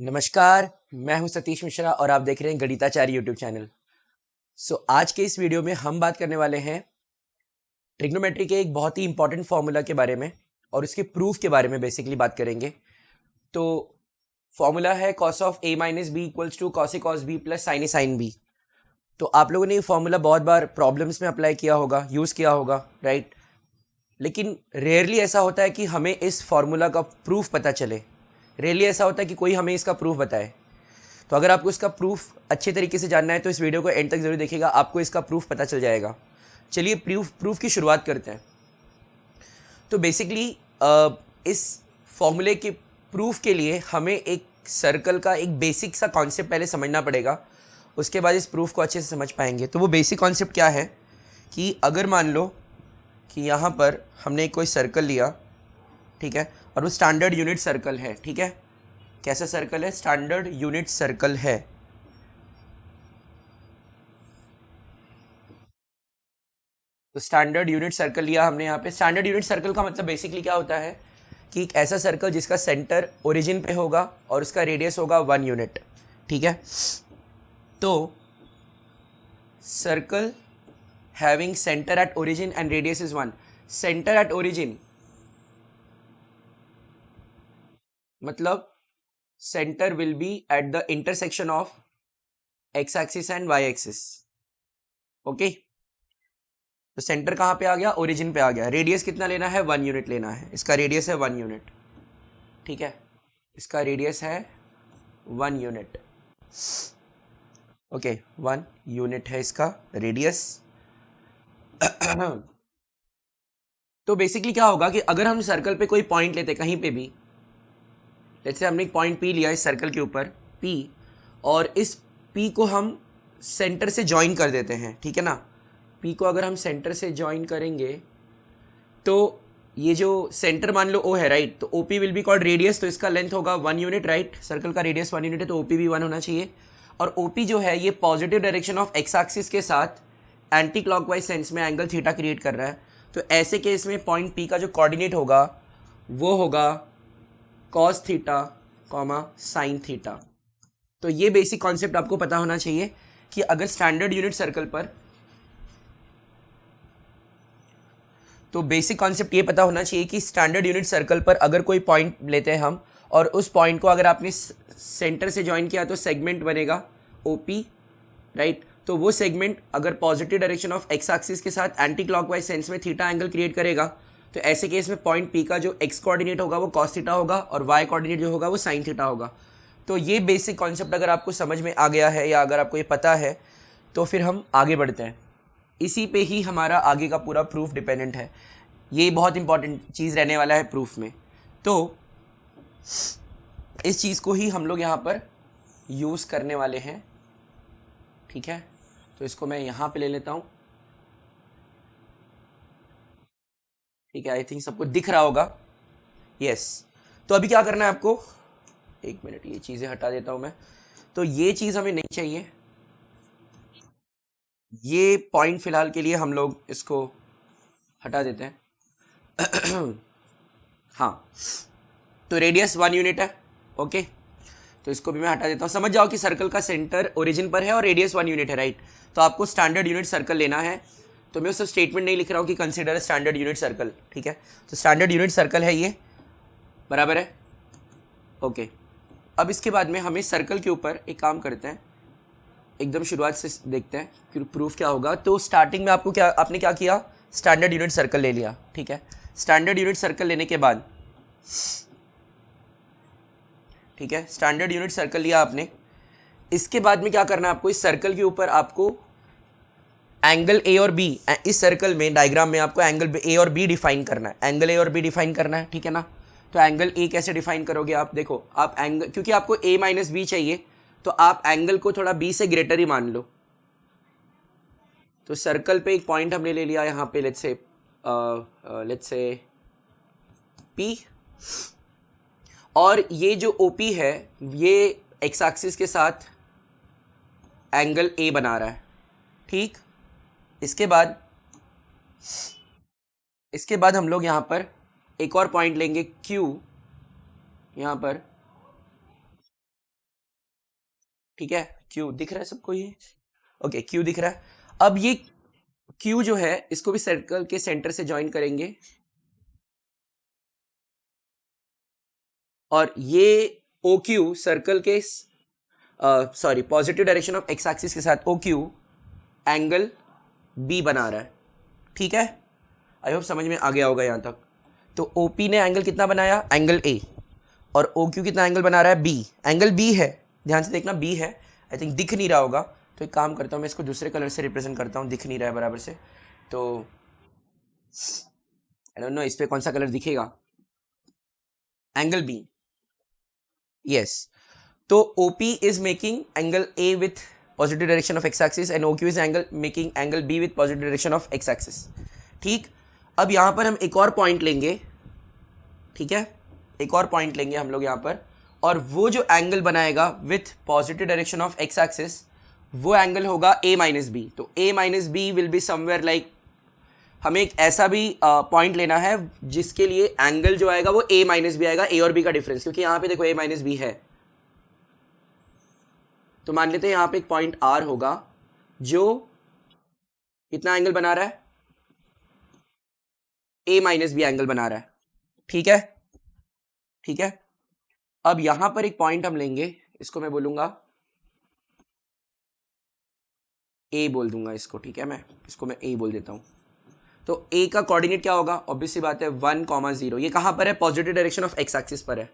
नमस्कार, मैं हूं सतीश मिश्रा और आप देख रहे हैं गणिताचार्य यूट्यूब चैनल। आज के इस वीडियो में हम बात करने वाले हैं ट्रिग्नोमेट्री के एक बहुत ही इंपॉर्टेंट फॉर्मूला के बारे में और उसके प्रूफ के बारे में बेसिकली बात करेंगे। तो फॉर्मूला है cos of a minus B equals to cos A cos b plus sin A sin b। तो आप लोगों ने ये फॉर्मूला बहुत बार प्रॉब्लम्स में अप्लाई किया होगा, यूज़ किया होगा, राइट। लेकिन रेयरली ऐसा होता है कि हमें इस फॉर्मूला का प्रूफ पता चले। रेयरली ऐसा होता है कि कोई हमें इसका प्रूफ बताए। तो अगर आपको इसका प्रूफ अच्छे तरीके से जानना है तो इस वीडियो को एंड तक जरूर देखिएगा, आपको इसका प्रूफ पता चल जाएगा। चलिए प्रूफ की शुरुआत करते हैं। तो बेसिकली इस फॉर्मूले के प्रूफ के लिए हमें एक सर्कल का एक बेसिक सा कॉन्सेप्ट पहले समझना पड़ेगा, उसके बाद इस प्रूफ को अच्छे से समझ पाएंगे। तो वो बेसिक कॉन्सेप्ट क्या है कि अगर मान लो कि यहाँ पर हमने कोई सर्कल लिया, ठीक है, और वो स्टैंडर्ड यूनिट सर्कल है, ठीक है। कैसा सर्कल है? स्टैंडर्ड यूनिट सर्कल है। तो स्टैंडर्ड यूनिट सर्कल लिया हमने यहाँ पे। स्टैंडर्ड यूनिट सर्कल का मतलब बेसिकली क्या होता है कि एक ऐसा सर्कल जिसका सेंटर ओरिजिन पे होगा और उसका रेडियस होगा 1 यूनिट, ठीक है। तो circle having centre at origin and radius is 1। Centre at origin मतलब centre will be at the intersection of x axis and y axis, okay. तो सेंटर कहाँ पे आ गया? ओरिजिन पे आ गया। रेडियस कितना लेना है? 1 यूनिट लेना है। इसका रेडियस है 1 यूनिट, ठीक है। इसका रेडियस है 1 यूनिट, ओके। 1 यूनिट है इसका रेडियस। तो बेसिकली क्या होगा कि अगर हम सर्कल पे कोई पॉइंट लेते कहीं पे भी, जैसे हमने एक पॉइंट P लिया इस सर्कल के ऊपर P, और इस P को हम सेंटर से ज्वाइन कर देते हैं, ठीक है ना। P को अगर हम सेंटर से ज्वाइन करेंगे तो ये जो सेंटर मान लो O है, राइट। तो OP will be called radius, तो इसका लेंथ होगा 1 यूनिट, राइट। सर्कल का रेडियस 1 यूनिट है तो OP भी 1 होना चाहिए। और OP जो है ये positive direction of x axis के साथ एंटी क्लॉकवाइज सेंस में एंगल थीटा क्रिएट कर रहा है। तो ऐसे केस में पॉइंट P का जो कोऑर्डिनेट होगा वो होगा cos theta comma sine theta. तो ये बेसिक कॉन्सेप्ट आपको पता होना चाहिए कि अगर स्टैंडर्ड यूनिट सर्कल पर, तो बेसिक कॉन्सेप्ट ये पता होना चाहिए कि स्टैंडर्ड यूनिट सर्कल पर अगर कोई पॉइंट लेते हैं हम और उस पॉइंट को अगर आपने सेंटर से ज्वाइन किया तो सेगमेंट बनेगा OP, राइट। तो वो सेगमेंट अगर positive direction of x axis के साथ एंटी क्लॉकवाइज सेंस में थीटा एंगल क्रिएट करेगा, तो ऐसे केस में पॉइंट P का जो एक्स कोऑर्डिनेट होगा वो कॉस थीटा होगा और वाई कोऑर्डिनेट जो होगा वो साइन थीटा होगा। तो ये बेसिक कॉन्सेप्ट अगर आपको समझ में आ गया है या अगर आपको ये पता है तो फिर हम आगे बढ़ते हैं। इसी पे ही हमारा आगे का पूरा प्रूफ डिपेंडेंट है। ये बहुत इंपॉर्टेंट चीज़ रहने वाला है प्रूफ में। तो इस चीज़ को ही हम लोग यहाँ पर यूज़ करने वाले हैं, ठीक है। तो इसको मैं यहाँ पे ले लेता हूँ, ठीक है। आई थिंक सबको दिख रहा होगा, यस। तो अभी क्या करना है आपको, एक मिनट, ये चीज़ें हटा देता हूँ मैं। तो ये चीज़ हमें नहीं चाहिए, ये पॉइंट फिलहाल के लिए हम लोग इसको हटा देते हैं। हाँ, तो रेडियस 1 यूनिट है, ओके। तो इसको भी मैं हटा देता हूँ। समझ जाओ कि सर्कल का सेंटर ओरिजिन पर है और रेडियस 1 यूनिट है, राइट। तो आपको स्टैंडर्ड यूनिट सर्कल लेना है। तो मैं उस स्टेटमेंट नहीं लिख रहा हूँ कि कंसिडर स्टैंडर्ड यूनिट सर्कल, ठीक है। तो स्टैंडर्ड यूनिट सर्कल है ये, बराबर है, ओके। अब इसके बाद में हमें सर्कल के ऊपर एक काम करते हैं, एकदम शुरुआत से देखते हैं कि प्रूफ क्या होगा। तो स्टार्टिंग में आपने क्या किया, स्टैंडर्ड यूनिट सर्कल ले लिया, ठीक है। स्टैंडर्ड यूनिट सर्कल लेने के बाद, ठीक है, स्टैंडर्ड यूनिट सर्कल लिया आपने। इसके बाद में क्या करना है आपको, इस सर्कल के ऊपर आपको एंगल A और B, इस सर्कल में डायग्राम में आपको एंगल A और B डिफाइन करना है। एंगल A और B डिफाइन करना है, ठीक है ना। तो एंगल A कैसे डिफाइन करोगे आप? देखो, आप एंगल, क्योंकि आपको A माइनस B चाहिए तो आप एंगल को थोड़ा B से ग्रेटर ही मान लो। तो सर्कल पे एक पॉइंट हमने ले लिया यहाँ पे, लेट्स से P, और ये जो OP है ये एक्स एक्सिस के साथ एंगल A बना रहा है, ठीक। इसके बाद हम लोग यहाँ पर एक और पॉइंट लेंगे Q, यहाँ पर ठीक है, क्यू दिख रहा है सबको ये? ओके, क्यू दिख रहा है। अब ये क्यू जो है इसको भी सर्कल के सेंटर से ज्वाइन करेंगे और ये ओ क्यू सर्कल के sorry positive direction of x axis के साथ ओ क्यू एंगल बी बना रहा है। ठीक है, आई होप समझ में आ गया होगा यहाँ तक। तो ओ पी ने एंगल कितना बनाया? Angle A. और ओ क्यू कितना एंगल बना रहा है? बी। एंगल बी है, ध्यान से देखना, बी है। आई थिंक दिख नहीं रहा होगा, तो एक काम करता हूँ, मैं इसको दूसरे कलर से रिप्रेजेंट करता हूँ, दिख नहीं रहा है बराबर से। तो आई डोंट नो इस पे कौन सा कलर दिखेगा। Angle B, yes. तो OP is making angle A with positive direction of x axis and OQ is making angle B with positive direction of x axis। ठीक, अब यहां पर हम एक और पॉइंट लेंगे, ठीक है, एक और पॉइंट लेंगे हम लोग यहां पर, और वो जो एंगल बनाएगा with positive direction of x axis वो एंगल होगा A माइनस बी। तो A minus B will be somewhere like, हमें एक ऐसा भी पॉइंट लेना है जिसके लिए एंगल जो आएगा वो A माइनस बी आएगा, A और B का डिफरेंस, क्योंकि यहां पे देखो A माइनस बी है। तो मान लेते हैं यहां पे एक पॉइंट R होगा जो कितना एंगल बना रहा है? A माइनस बी एंगल बना रहा है। ठीक है, ठीक है। अब यहां पर एक पॉइंट हम लेंगे, इसको मैं बोलूंगा A बोल दूंगा इसको, ठीक है, मैं इसको मैं A बोल देता हूं। तो A का कोऑर्डिनेट क्या होगा? ऑब्वियस सी बात है 1,0। ये कहां पर है? Positive direction of x axis पर है।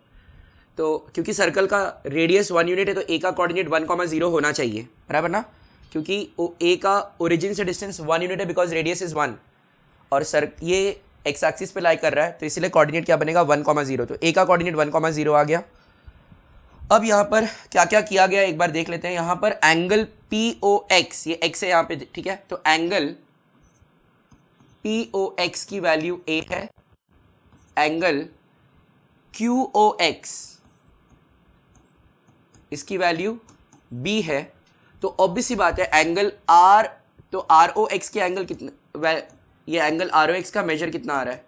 तो क्योंकि सर्कल का रेडियस 1 यूनिट है तो A का कोऑर्डिनेट 1,0 होना चाहिए, बराबर ना? क्योंकि A का ओरिजिन से डिस्टेंस 1 यूनिट है बिकॉज रेडियस इज 1 और ये एक्स एक्सिस पे लाई कर रहा है, तो इसलिए कोऑर्डिनेट क्या बनेगा? 1,0। तो A का कोऑर्डिनेट 1,0 आ गया। अब यहाँ पर क्या क्या किया गया एक बार देख लेते हैं। यहाँ पर एंगल POX, ये x है यहाँ पे, ठीक है, तो एंगल POX की वैल्यू A है, एंगल QOX इसकी वैल्यू B है। तो ऑब्वियस सी बात है एंगल R, तो ROX के एंगल कितना, ये एंगल ROX का मेजर कितना आ रहा है?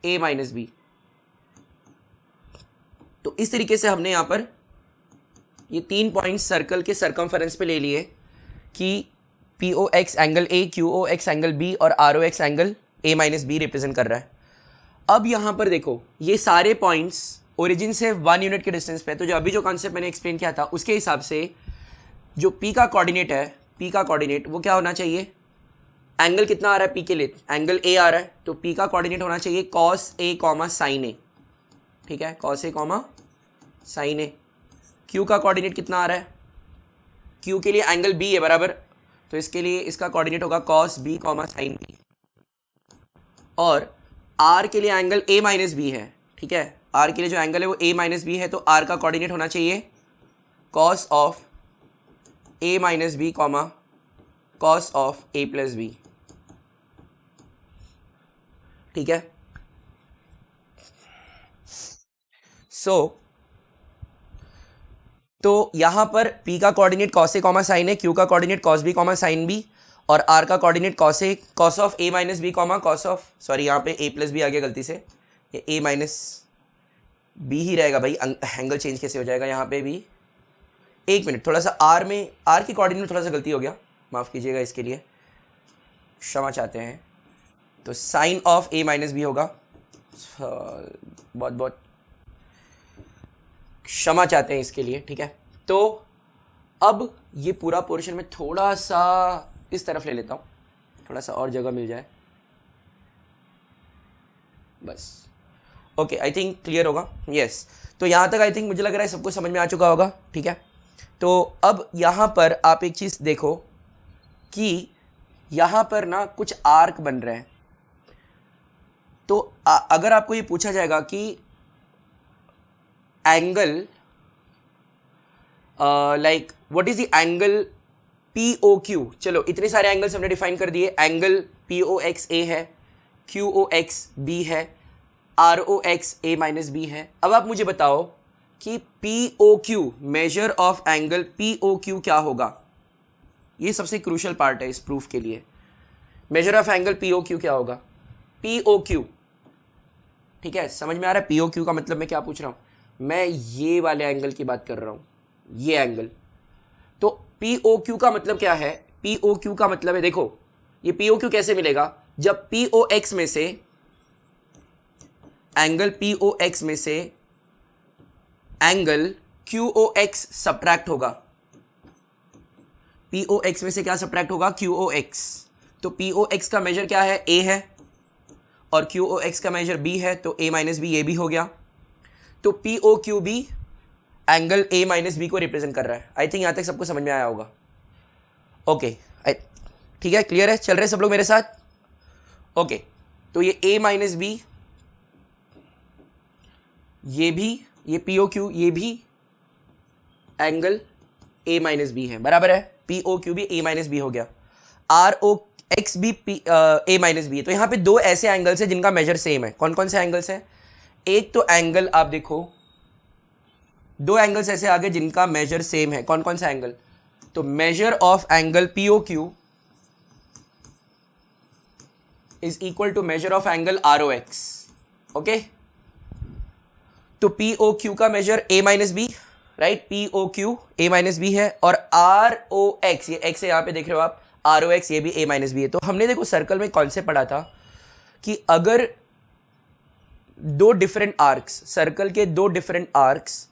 A minus B. तो इस तरीके से हमने यहां पर ये 3 पॉइंट सर्कल के सरकमफेरेंस पे ले लिए कि POX angle A, QOX angle B और ROX angle A minus B represent कर रहा है। अब यहां पर देखो ये सारे पॉइंट्स ओरिजिन से 1 यूनिट के डिस्टेंस पे, तो जो अभी जो कॉन्सेप्ट मैंने एक्सप्लेन किया था उसके हिसाब से जो P का कोऑर्डिनेट है, P का कोऑर्डिनेट वो क्या होना चाहिए? एंगल कितना आ रहा है P के लिए? एंगल A आ रहा है, तो P का कोऑर्डिनेट होना चाहिए cos A, sin A, ठीक है, cos A, sin A। Q का कोऑर्डिनेट कितना आ रहा है? Q के लिए एंगल B है, बराबर, तो इसके लिए इसका कोऑर्डिनेट होगा cos B, sin B। और R के लिए एंगल A माइनस बी है, ठीक है, R के लिए जो एंगल है वो A माइनस बी है, तो R का कोऑर्डिनेट होना चाहिए cos of A minus B, cos of A plus B, ठीक है। तो यहां पर P का coordinate cos A, sin A, Q का coordinate cos B, sin B और R का coordinate cos of A minus B, cos of, sorry यहाँ पे A प्लस बी आ गया गलती से, ये A माइनस बी ही रहेगा भाई, एंगल चेंज कैसे हो जाएगा यहाँ पे भी? एक मिनट, थोड़ा सा R की कोऑर्डिनेट में थोड़ा सा गलती हो गया, माफ़ कीजिएगा, इसके लिए क्षमा चाहते हैं। तो sine of A minus B होगा, बहुत बहुत क्षमा चाहते हैं इसके लिए, ठीक है। तो अब ये पूरा पोर्शन में थोड़ा सा इस तरफ ले लेता हूँ, थोड़ा सा और जगह मिल जाए, बस, ओके, आई थिंक क्लियर होगा, यस। तो यहाँ तक आई थिंक मुझे लग रहा है सबको समझ में आ चुका होगा, ठीक है। तो अब यहाँ पर आप एक चीज़ देखो कि यहाँ पर ना कुछ आर्क बन रहे हैं। तो अगर आपको ये पूछा जाएगा कि angle like what is the angle POQ, चलो इतने सारे एंगल्स हमने डिफाइन कर दिए। एंगल POX A है, QOX B है, ROX A माइनस बी है। अब आप मुझे बताओ कि POQ, major of angle POQ क्या होगा? ये सबसे क्रूशियल पार्ट है इस प्रूफ के लिए। मेजर ऑफ एंगल POQ क्या होगा? POQ, ठीक है, समझ में आ रहा है POQ का मतलब मैं क्या पूछ रहा हूं? मैं ये वाले एंगल की बात कर रहा हूं, ये एंगल। पी ओ क्यू का मतलब क्या है? पी ओ क्यू का मतलब है, देखो ये पी ओ क्यू कैसे मिलेगा? जब पी ओ एक्स में से एंगल पी ओ एक्स में से angle Q O X subtract होगा। पी ओ एक्स में से क्या सब्ट्रैक्ट होगा? Q O X. तो पी ओ एक्स का मेजर क्या है? ए है, और क्यू ओ एक्स का मेजर बी है, तो ए माइनस बी ये भी हो गया। तो P O Q B angle A minus B को रिप्रेजेंट कर रहा है। आई थिंक यहां तक सबको समझ में आया होगा। ओके, ठीक है, क्लियर है? चल रहे सब लोग मेरे साथ? ओके, तो ये ए माइनस बी, ये भी, ये पी ओ क्यू, ये भी एंगल ए माइनस बी है, बराबर है? पी ओ क्यू भी ए माइनस बी हो गया। आर ओ एक्स भी ए माइनस बी है। तो यहां पे दो ऐसे एंगल्स हैं जिनका मेजर सेम है। कौन कौन से एंगल्स हैं? एक तो एंगल, आप देखो दो एंगल्स ऐसे आगे जिनका मेजर सेम है। कौन कौन सा एंगल? तो measure of angle P O Q is equal to measure of angle R O X. Okay, तो पी ओ क्यू का measure A minus B, right? P O Q A minus B है, और R O X, ये X है यहां पे देख रहे हो आप, आर ओ एक्स ये भी ए माइनस बी है। तो हमने देखो सर्कल में कॉन्सेप्ट पढ़ा था कि अगर दो डिफरेंट आर्क्स, सर्कल के दो डिफरेंट आर्क्स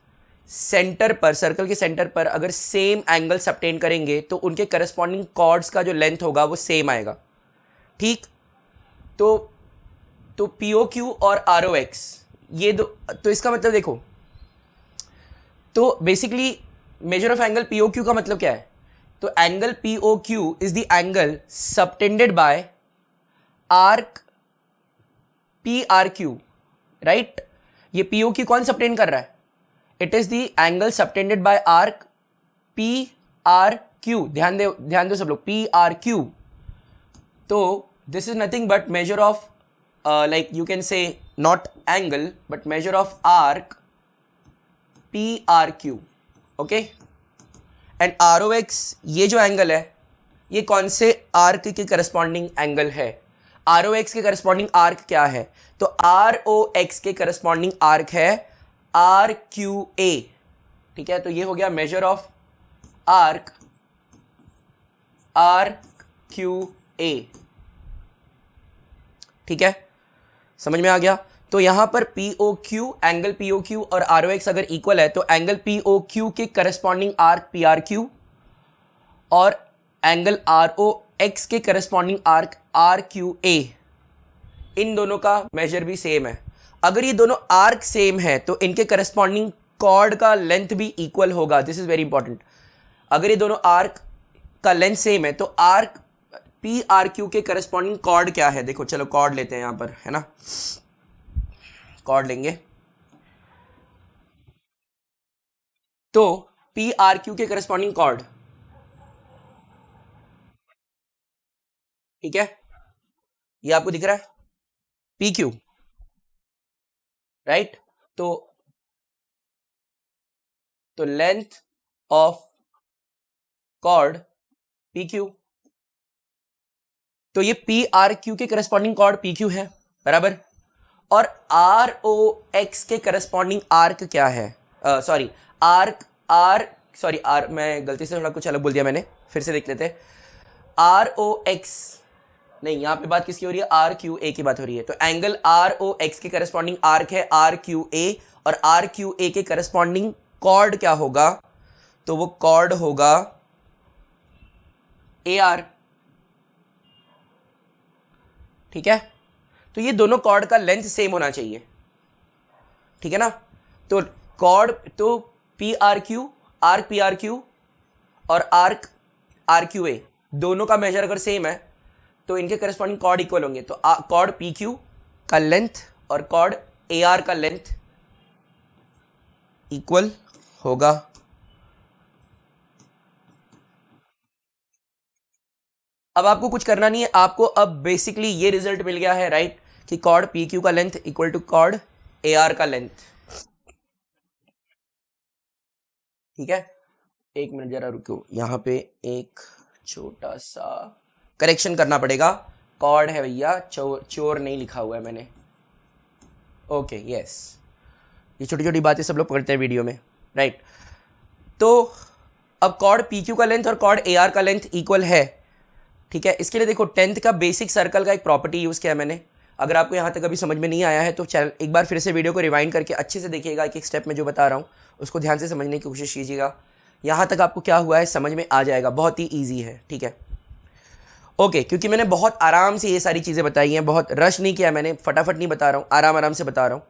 सेंटर पर, सर्कल के सेंटर पर अगर सेम एंगल सबटेन करेंगे तो उनके करस्पॉन्डिंग कॉर्ड्स का जो लेंथ होगा वो सेम आएगा। ठीक, तो पी ओ क्यू और आर ओ एक्स ये दो, तो इसका मतलब देखो, तो basically measure of angle P O Q का मतलब क्या है? तो angle P O Q is the angle subtended by arc P R Q, right? ये पी ओ क्यू कौन सबटेंड कर रहा है? It is the angle subtended by arc P R Q. ध्यान दो सब लोग, पी आर क्यू। तो this is nothing but measure of like you can say not angle but measure of arc PRQ, okay? and ROX ये जो angle है ये कौन से आर्क के करस्पॉन्डिंग एंगल है? ROX के करस्पॉन्डिंग आर्क क्या है? तो ROX के करस्पॉन्डिंग आर्क है RQA। ठीक है, तो ये हो गया मेजर ऑफ आर्क RQA। ठीक है, समझ में आ गया? तो यहां पर POQ, एंगल POQ और ROX अगर इक्वल है तो एंगल POQ के करस्पॉन्डिंग आर्क PRQ और एंगल ROX के करस्पॉन्डिंग आर्क RQA, इन दोनों का मेजर भी सेम है। अगर ये दोनों आर्क सेम है तो इनके करस्पॉन्डिंग कॉर्ड का लेंथ भी इक्वल होगा। This is very important. अगर ये दोनों आर्क का लेंथ सेम है तो आर्क पी आर क्यू के करस्पॉन्डिंग कॉर्ड क्या है? देखो, चलो कॉर्ड लेते हैं यहां पर, है ना? कॉर्ड लेंगे तो पी आर क्यू के करस्पॉन्डिंग कॉर्ड, ठीक है, ये आपको दिख रहा है पी क्यू, राइट? तो length of chord P Q, तो ये पी आर क्यू के करस्पॉन्डिंग कॉर्ड पी क्यू है, बराबर? और आर ओ एक्स के करस्पॉन्डिंग आर्क क्या है? सॉरी, आर, मैं गलती से थोड़ा कुछ अलग बोल दिया मैंने, फिर से देख लेते हैं। आर ओ एक्स नहीं, यहां पे बात किसकी हो रही है? आर क्यू ए की बात हो रही है। तो एंगल आर ओ एक्स के करस्पॉन्डिंग आर्क है आर क्यू ए, और आर क्यू ए के करस्पॉन्डिंग कॉर्ड क्या होगा? तो वो कॉर्ड होगा ए आर। ठीक है, तो ये दोनों कॉर्ड का लेंथ सेम होना चाहिए, ठीक है ना? तो कॉर्ड, तो P R Q, arc P R Q और आर्क आर क्यू ए, दोनों का मेजर अगर सेम है तो इनके करस्पॉन्डिंग कॉर्ड इक्वल होंगे। तो कॉर्ड पी क्यू का लेंथ और कॉर्ड ए आर का लेंथ इक्वल होगा। अब आपको कुछ करना नहीं है, आपको अब बेसिकली ये रिजल्ट मिल गया है, राइट? कि कॉर्ड पी क्यू का length equal to chord A R का लेंथ। ठीक है, एक मिनट जरा रुको, यहां पे एक छोटा सा करेक्शन करना पड़ेगा। कॉर्ड है भैया, चोर नहीं लिखा हुआ है मैंने। ओके, यस, ये छोटी छोटी बातें सब लोग पढ़ते हैं वीडियो में, राइट? तो अब कॉर्ड पी क्यू का लेंथ और कॉर्ड ए आर का लेंथ इक्वल है, ठीक है। इसके लिए देखो 10th का बेसिक सर्कल का एक प्रॉपर्टी यूज़ किया मैंने। अगर आपको यहाँ तक अभी समझ में नहीं आया है तो चैनल एक बार फिर से वीडियो को रिवाइंड करके अच्छे से देखिएगा, एक एक स्टेप में जो बता रहा हूँ उसको ध्यान से समझने की कोशिश कीजिएगा। यहाँ तक आपको क्या हुआ है समझ में आ जाएगा, बहुत ही ईजी है, ठीक है। ओके, क्योंकि मैंने बहुत आराम से ये सारी चीज़ें बताई हैं, बहुत रश नहीं किया मैंने, फटाफट नहीं बता रहा हूँ, आराम आराम से बता रहा हूँ।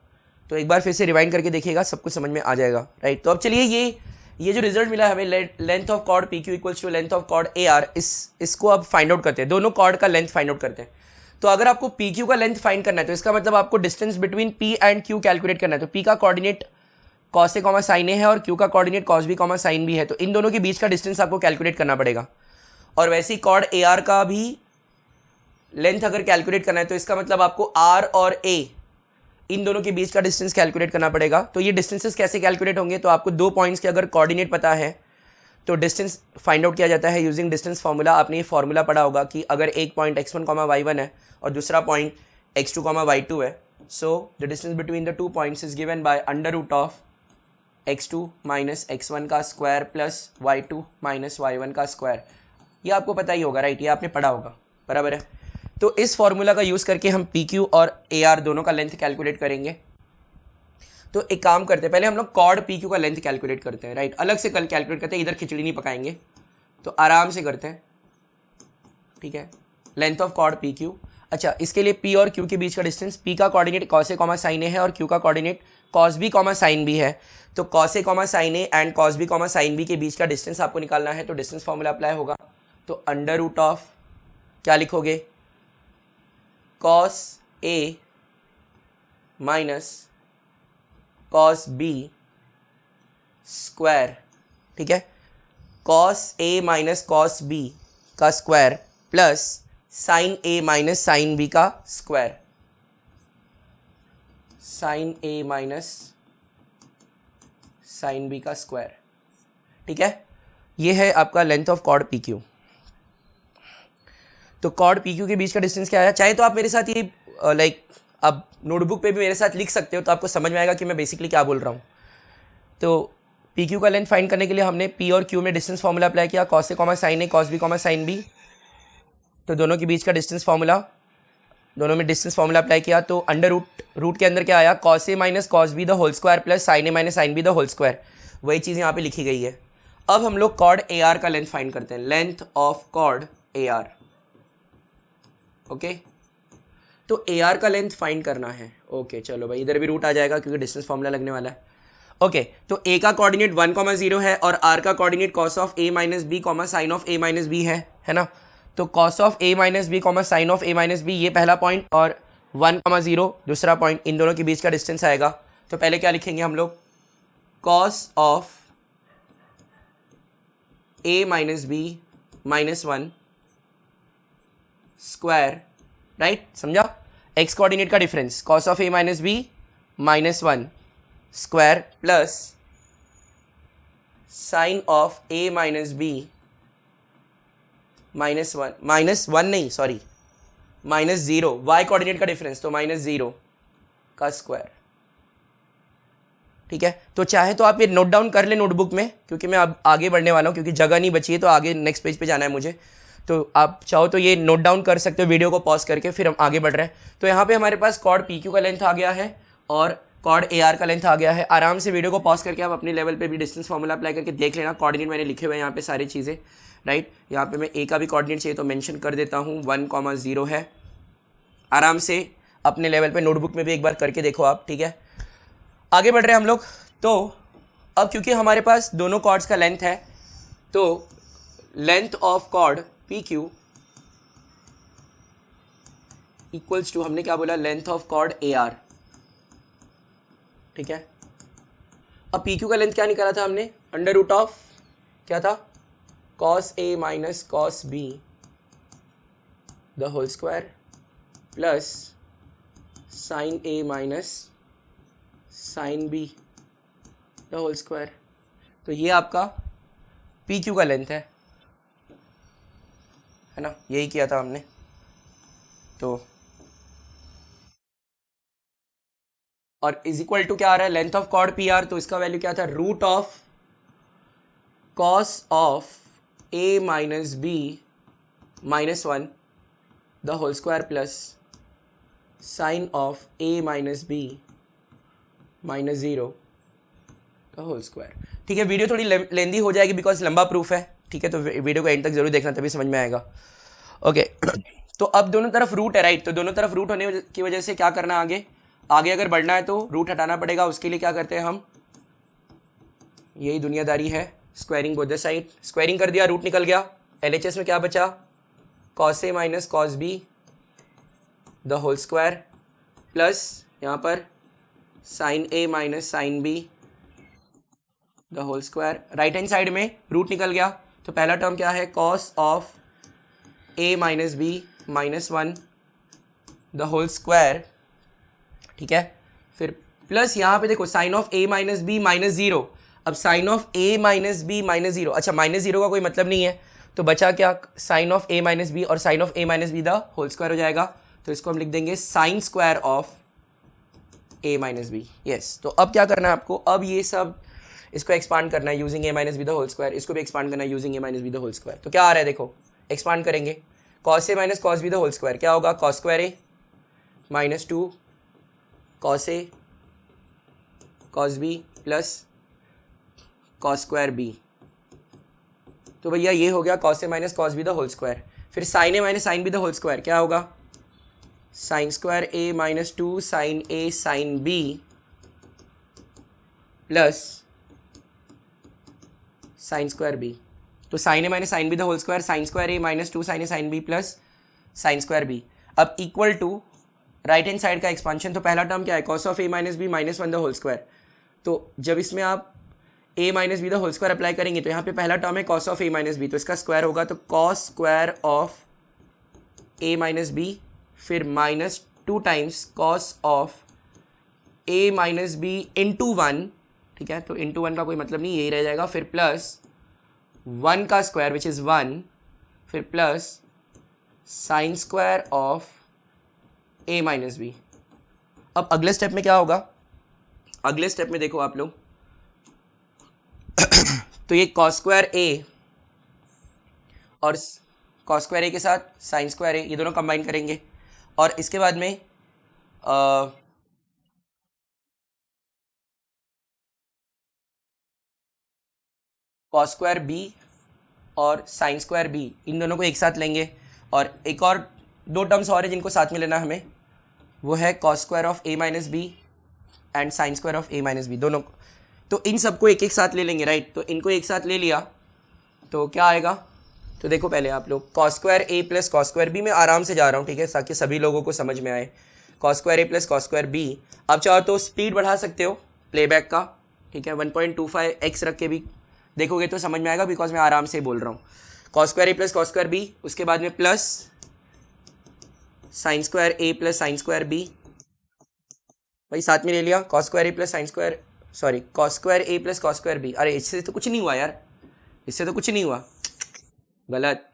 तो एक बार फिर से रिवाइंड करके देखिएगा, सब कुछ समझ में आ जाएगा, राइट। तो अब चलिए ये जो रिजल्ट मिला है हमें, length of chord P Q equals to length of chord A R, इसको अब फाइंड आउट करते हैं, दोनों कॉर्ड का लेंथ फाइंड आउट करते हैं। तो अगर आपको पी क्यू का लेंथ फाइंड करना है तो इसका मतलब आपको distance between P and Q calculate करना है। तो पी का coordinate cos A comma sine A है और क्यू का coordinate cos B comma sine B है, तो इन दोनों के बीच का डिस्टेंस आपको कैलकुलेट करना पड़ेगा। और वैसे ही कॉर्ड ए आर का भी लेंथ अगर कैलकुलेट करना है तो इसका मतलब आपको आर और ए इन दोनों के बीच का डिस्टेंस कैलकुलेट करना पड़ेगा। तो ये डिस्टेंसेस कैसे कैलकुलेट होंगे, तो आपको 2 पॉइंट्स के अगर कोऑर्डिनेट पता है तो डिस्टेंस फाइंड आउट किया जाता है यूजिंग डिस्टेंस फार्मूला। आपने ये फार्मूला पढ़ा होगा कि अगर एक पॉइंट x1, y1 है और दूसरा पॉइंट x2, y2 है, so the distance between the 2 points is given by under root of x2 minus x1 का square plus y2 minus y1 का स्क्वायर। ये आपको पता ही होगा, राइट, ये आपने पढ़ा होगा, बराबर है। तो इस फॉर्मूला का यूज़ करके हम पी क्यू और ए आर दोनों का लेंथ कैलकुलेट करेंगे। तो एक काम करते हैं, पहले हम लोग कॉर्ड पी क्यू का लेंथ कैलकुलेट करते हैं, राइट। अलग से कल कैलकुलेट करते हैं, इधर खिचड़ी नहीं पकाएंगे, तो आराम से करते हैं, ठीक है। Length of chord P Q, अच्छा, इसके लिए पी और क्यू के बीच का डिस्टेंस, पी का coordinate cos A comma sine A है और क्यू का coordinate cos B comma sine B है। तो cos A comma sine A and cos B comma sine B के बीच का डिस्टेंस आपको निकालना है, तो डिस्टेंस फॉर्मूला अप्लाई होगा। तो अंडर रूट ऑफ क्या लिखोगे, cos A minus cos B square, ठीक है, cos A minus cos B का square plus sine A minus sine B का square, sine A minus sine B का स्क्वायर, ठीक है। ये है आपका length of chord P Q. तो कॉर्ड पी क्यू के बीच का डिस्टेंस क्या आया, चाहे तो आप मेरे साथ ये लाइक अब नोटबुक पे भी मेरे साथ लिख सकते हो, तो आपको समझ में आएगा कि मैं बेसिकली क्या बोल रहा हूँ। तो पी क्यू का लेंथ फाइंड करने के लिए हमने पी और क्यू में डिस्टेंस फार्मूला अप्लाई किया, cos A comma sine A cos B comma sine B, तो दोनों के बीच का डिस्टेंस फार्मूला, दोनों में डिस्टेंस फार्मूला अप्लाई किया। तो अंडर रूट के अंदर क्या आया, cos A minus cos B the whole square plus sine A minus sine B the whole square, वही चीज़ यहाँ पे लिखी गई है। अब हम लोग कॉर्ड ए आर का लेंथ फाइंड करते हैं, length of chord A are, okay. तो ए आर का लेंथ फाइंड करना है, ओके चलो भाई, इधर भी रूट आ जाएगा क्योंकि डिस्टेंस फार्मूला लगने वाला है, ओके। तो ए का कोऑर्डिनेट 1, 0 है और आर का coordinate cos of A minus B comma sine of A minus B है ना। तो cos of A minus B comma sine of A minus B, ये पहला पॉइंट, और 1, 0 दूसरा पॉइंट, इन दोनों के बीच का डिस्टेंस आएगा। तो पहले क्या लिखेंगे हम लोग, cos of A minus B minus 1 square, right, समझा। एक्स कोऑर्डिनेट का difference, cos of A minus B minus 1 square plus sine of A minus B minus 1 नहीं सॉरी माइनस 0, वाई कोऑर्डिनेट का डिफरेंस, तो माइनस 0 का square, ठीक है। तो चाहे तो आप ये नोट डाउन कर ले नोटबुक में, क्योंकि मैं अब आगे बढ़ने वाला हूँ, क्योंकि जगह नहीं बची है, तो आगे नेक्स्ट पेज पे जाना है मुझे। तो आप चाहो तो ये नोट डाउन कर सकते हो वीडियो को पॉज करके, फिर हम आगे बढ़ रहे हैं। तो यहाँ पे हमारे पास कॉर्ड पी क्यू का लेंथ आ गया है और कॉर्ड ए आर का लेंथ आ गया है। आराम से वीडियो को पॉज करके आप अपने लेवल पे भी डिस्टेंस फार्मूला अप्लाई करके देख लेना। कोऑर्डिनेट मैंने लिखे हुए हैं यहाँ पे सारी चीज़ें, राइट। यहाँ पे मैं ए का भी कोऑर्डिनेट चाहिए तो मेंशन कर देता हूँ, 1, 0 है। आराम से अपने लेवल पे नोटबुक में भी एक बार करके देखो आप, ठीक है। आगे बढ़ रहे हैं हम लोग। तो अब क्योंकि हमारे पास दोनों कॉर्ड्स का लेंथ है, तो length of chord P Q equals to, हमने क्या बोला, length of chord A R, ठीक है। अब पी क्यू का लेंथ क्या निकाला था हमने, अंडर रूट ऑफ क्या था, cos A minus cos B the whole square plus sine A minus sine B the whole square. तो ये आपका पी क्यू का लेंथ है ना, यही किया था हमने। तो और इज इक्वल टू क्या आ रहा है, length of chord P R, तो इसका वैल्यू क्या था, root of cos of a minus b minus 1 the whole square plus sin of a minus b minus 0 the whole square. ठीक है, वीडियो थोड़ी लेंदी हो जाएगी बिकॉज लंबा प्रूफ है, ठीक है, तो वीडियो को एंड तक जरूर देखना तभी समझ में आएगा. ओके तो अब दोनों तरफ रूट है राइट, तो दोनों तरफ रूट होने की वजह से क्या करना आगे अगर बढ़ना है तो रूट हटाना पड़ेगा. उसके लिए क्या करते हैं हम, यही दुनियादारी है, squaring both the side. Squaring कर दिया, रूट निकल गया. LHS में क्या बचा, cos a minus cos b the whole square plus यहाँ पर sin a minus sin b the whole square. Right hand side में रूट निकल गया, तो पहला टर्म क्या है, cos of a minus b minus 1 the whole square. ठीक है, फिर प्लस यहाँ पे देखो sine of a minus B minus 0. अब sine of a minus B minus 0, अच्छा माइनस 0 का कोई मतलब नहीं है, तो बचा क्या, sine of a minus B और sine of a minus B the whole square हो जाएगा. तो इसको हम लिख देंगे sine square of a minus B. Yes, तो अब क्या करना है आपको, अब ये सब इसको एक्सपांड करना है using a minus B the whole square. इसको भी एक्सपांड करना है using a minus B the whole square. तो क्या आ रहा है देखो, एक्सपांड करेंगे, cos a minus cos b the whole square क्या होगा, cos square a minus 2 cos a cos b plus cos square b. तो भैया ये हो गया cos a minus cos b the whole square. फिर sin a minus sin b the whole square क्या होगा, sin square a minus 2 sin a sin b plus sin square b. तो sin a minus sin b the whole square sin square a minus 2 sin a sin b plus sin square b. अब equal to right hand side का expansion. तो पहला term क्या है, cos of a minus B minus 1 the whole square. तो जब इसमें आप a minus B the whole square apply करेंगे तो यहाँ पे पहला टर्म है cos of a minus B, तो इसका स्क्वायर होगा, तो cos square of a minus B फिर minus 2 times cos of a minus B into 1. ठीक है, तो इंटू 1 का कोई मतलब नहीं, यही रह जाएगा. फिर प्लस 1 का स्क्वायर विच इज़ 1, फिर plus sine square of a minus B. अब अगले स्टेप में क्या होगा, अगले स्टेप में देखो आप लोग, तो ये cos स्क्वायर a और cos स्क्वायर a के साथ साइन स्क्वायर a, ये दोनों कंबाइन करेंगे. और इसके बाद में cos स्क्वायर b और साइन स्क्वायर b, इन दोनों को एक साथ लेंगे. और एक और 2 टर्म्स और है जिनको साथ में लेना हमें, वो है cos square of a minus B and sine square of a minus B, दोनों. तो इन सबको एक एक साथ ले लेंगे राइट. तो इनको एक साथ ले लिया तो क्या आएगा, तो देखो पहले आप लोग cos square a plus cos square b, मैं आराम से जा रहा हूँ ठीक है, ताकि सभी लोगों को समझ में आए. cos square a plus cos square b, आप चाहो तो स्पीड बढ़ा सकते हो प्लेबैक का, ठीक है, 1.25x रख के भी देखोगे तो समझ में आएगा बिकॉज मैं आराम से बोल रहा हूँ. cos square a plus cos square b, उसके बाद में plus sine square a plus sine square b, भाई साथ में ले लिया, cos square a plus sine square, sorry cos square a plus cos square b. अरे इससे तो कुछ नहीं हुआ यार, इससे तो कुछ नहीं हुआ, गलत,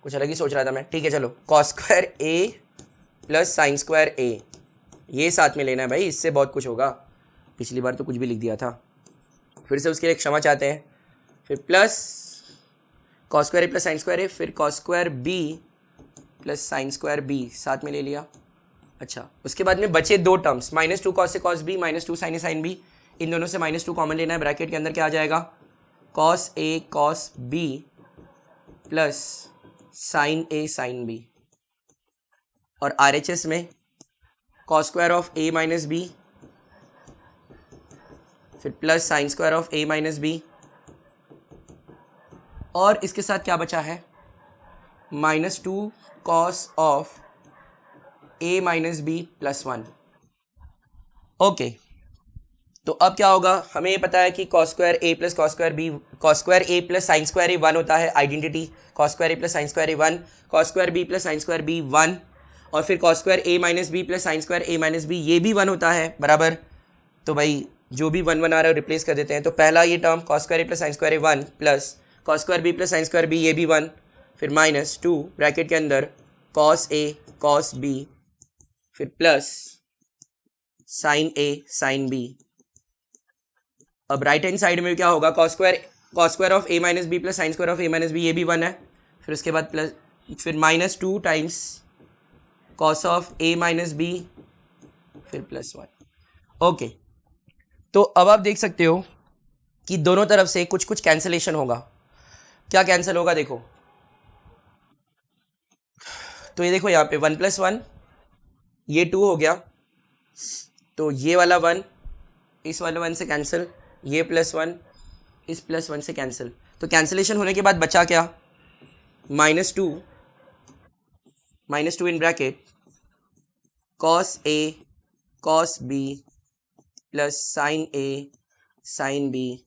कुछ अलग ही सोच रहा था मैं. ठीक है चलो, cos square a plus sine square a, ये साथ में लेना है भाई, इससे बहुत कुछ होगा. पिछली बार तो कुछ भी लिख दिया था, फिर से उसके लिए क्षमा चाहते हैं. फिर plus cos square a plus sine square a, फिर cos square b plus sine square b साथ में ले लिया. अच्छा, उसके बाद में बचे 2 टर्म्स, माइनस 2 cos से cos b minus 2 sign A sign b, इन दोनों से माइनस 2 कॉमन लेना है. ब्रैकेट के अंदर क्या आ जाएगा, cos a cos b plus sine a sine b. और RHS में cos square of a minus b फिर plus sine square of a minus b, और इसके साथ क्या बचा है, minus 2 cos of a minus B plus 1. Okay, तो अब क्या होगा, हमें ये पता है कि cos square a plus cos square b, cos square a plus sine square a 1 होता है, identity cos square a plus sine square a 1, cos square b plus sine square b 1, और फिर cos square a minus b plus sine square a minus b, ये भी 1 होता है बराबर. तो भाई जो भी 1 1 आ रहा है रिप्लेस कर देते हैं. तो पहला ये term cos square a plus sine square a 1 plus cos square b plus sine square b, ये भी 1, फिर माइनस 2 ब्रैकेट के अंदर cos a cos b फिर plus sine a sine b. अब राइट हैंड साइड में क्या होगा, cos square cos square of A minus B plus sine square of A minus B, ये भी 1 है। फिर उसके बाद प्लस, फिर -2 times cos of A minus B, फिर +1। ओके, तो अब आप देख सकते हो कि दोनों तरफ से कुछ कुछ कैंसलेशन होगा। क्या कैंसिल होगा देखो, तो ये देखो यहाँ पे 1 + 1, ये 2 हो गया, तो ये वाला 1 इस वाले 1 से कैंसिल, ये +1 इस +1 से कैंसिल। तो कैंसिलेशन होने के बाद बचा क्या, -2 in bracket cos A cos B plus sine A sine B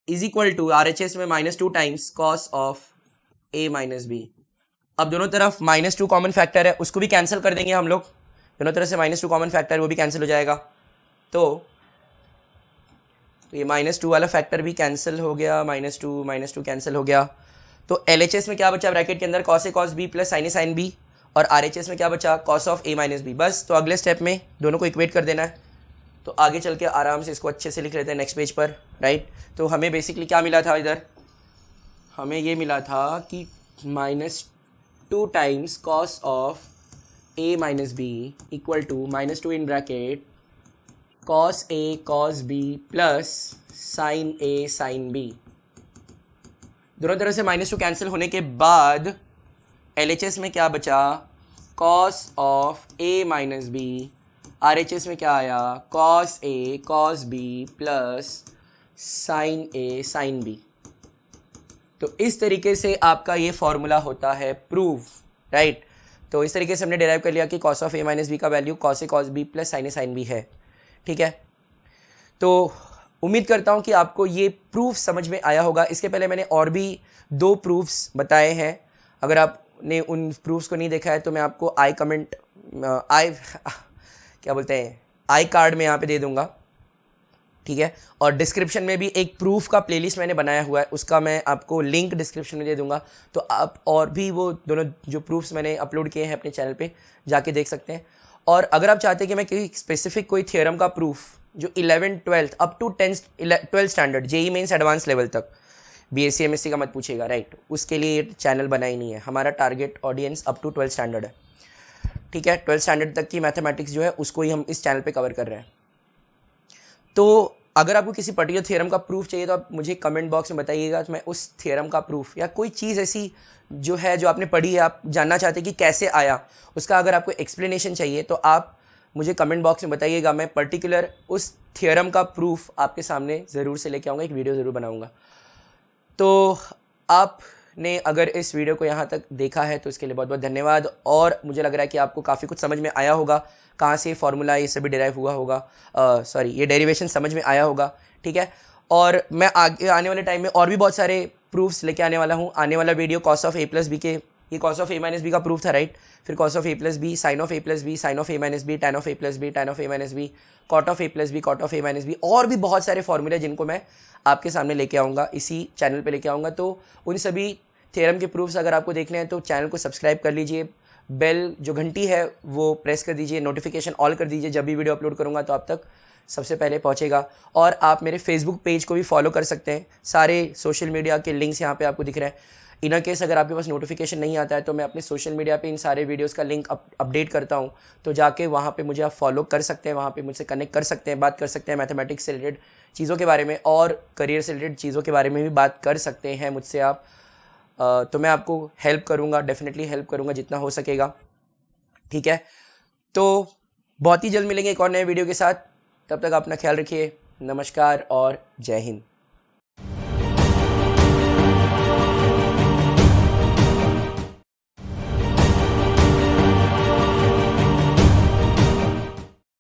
is equal to RHS में -2 times cos of A minus B. अब दोनों तरफ -2 कॉमन फैक्टर है, उसको भी कैंसिल कर देंगे हम लोग। दोनों तरफ से -2 कॉमन फैक्टर, वो भी कैंसिल हो जाएगा। तो ये -2 वाला फैक्टर भी कैंसिल हो गया, -2 कैंसिल हो गया। तो LHS में क्या बचा ब्रैकेट के अंदर, cos A cos B plus sine A sine B, और RHS में क्या बचा, cos of A minus B. बस, तो अगले स्टेप में दोनों को इक्वेट कर देना है। तो आगे चल के आराम से इसको अच्छे से लिख लेते हैं नेक्स्ट पेज पर, राइट। तो हमें बेसिकली क्या मिला था इधर, हमें ये मिला था कि -2 times cos of A minus B equal to -2 in bracket cos A cos B plus sine A sine B. दोनों तरह से -2 कैंसिल होने के बाद LHS में क्या बचा, cos of A minus B, RHS में क्या आया, cos A cos B plus sine A sine B. तो इस तरीके से आपका ये फॉर्मूला होता है प्रूफ, राइट। तो इस तरीके से हमने डिराइव कर लिया कि cos of A minus B का value cos A cos B plus sine A sine B है, ठीक है। तो उम्मीद करता हूँ कि आपको ये प्रूफ समझ में आया होगा। इसके पहले मैंने और भी 2 प्रूफ्स बताए हैं, अगर आपने उन प्रूफ्स को नहीं देखा है तो मैं आपको आई कार्ड में यहाँ पे दे दूंगा, ठीक है। और डिस्क्रिप्शन में भी एक प्रूफ का प्लेलिस्ट मैंने बनाया हुआ है, उसका मैं आपको लिंक डिस्क्रिप्शन में दे दूंगा। तो आप और भी वो दोनों जो प्रूफ्स मैंने अपलोड किए हैं अपने चैनल पे जाके देख सकते हैं। और अगर आप चाहते हैं कि मैं कोई स्पेसिफिक कोई थ्योरम का प्रूफ जो 11th 12th up to 12th standard JEE mains advance level तक, BSc MSc का मत पूछिएगा, राइट, उसके लिए चैनल बना ही नहीं है। हमारा target audience up to 12th standard है, ठीक है। 12th स्टैंडर्ड तक की मैथमेटिक्स जो है उसको ही हम इस चैनल पे कवर कर रहे हैं। तो अगर आपको किसी पर्टिकुलर थ्योरम का प्रूफ चाहिए तो आप मुझे कमेंट बॉक्स में बताइएगा, तो मैं उस थ्योरम का प्रूफ या कोई चीज़ ऐसी जो है जो आपने पढ़ी है, आप जानना चाहते हैं कि कैसे आया, उसका अगर आपको एक्सप्लेनेशन चाहिए तो आप मुझे कमेंट बॉक्स में बताइएगा। मैं पर्टिकुलर उस थ्योरम का प्रूफ आपके सामने ज़रूर से लेके आऊँगा, एक वीडियो ज़रूर बनाऊँगा। तो आपने अगर इस वीडियो को यहाँ तक देखा है तो इसके लिए बहुत बहुत धन्यवाद। और मुझे लग रहा है कि आपको काफ़ी कुछ समझ में आया होगा, कहाँ से फार्मूला ये सभी डिराइव हुआ होगा, ये डेरिवेशन समझ में आया होगा, ठीक है। और मैं आगे आने वाले टाइम में और भी बहुत सारे प्रूफ्स लेके आने वाला हूँ। आने वाला video cos of A plus B के, ये cos of A minus B का प्रूफ था, राइट। फिर cos of A plus B, sine of A plus B, sine of A minus B, tan of A plus B, tan of A minus B, cot of A plus B, cot of A minus B, और भी बहुत सारे फॉर्मूले जिनको मैं आपके सामने लेके आऊँगा, इसी चैनल पे लेके आऊँगा। तो उन सभी थ्योरम के प्रूफ्स अगर आपको देखने हैं तो चैनल को सब्सक्राइब कर लीजिए, बेल जो घंटी है वो प्रेस कर दीजिए, नोटिफिकेशन ऑल कर दीजिए, जब भी वीडियो अपलोड करूँगा तो आप तक सबसे पहले पहुँचेगा। और आप मेरे फेसबुक पेज को भी फॉलो कर सकते हैं, सारे सोशल मीडिया के लिंक्स यहाँ पे आपको दिख रहे हैं। इन केस अगर आपके पास नोटिफिकेशन नहीं आता है तो मैं अपने सोशल मीडिया पे इन सारे वीडियोस का लिंक अपडेट करता हूँ, तो जाके वहाँ पे मुझे आप फॉलो कर सकते हैं, वहाँ पे मुझसे कनेक्ट कर सकते हैं, बात कर सकते हैं मैथमेटिक्स से रिलेटेड चीज़ों के बारे में, और करियर से रिलेटेड चीज़ों के बारे में भी बात कर सकते हैं मुझसे आप। तो मैं आपको हेल्प करूँगा, डेफिनेटली हेल्प करूँगा जितना हो सकेगा, ठीक है। तो बहुत ही जल्द मिलेंगे एक और नए वीडियो के साथ, तब तक अपना ख्याल रखिए। नमस्कार और जय हिंद।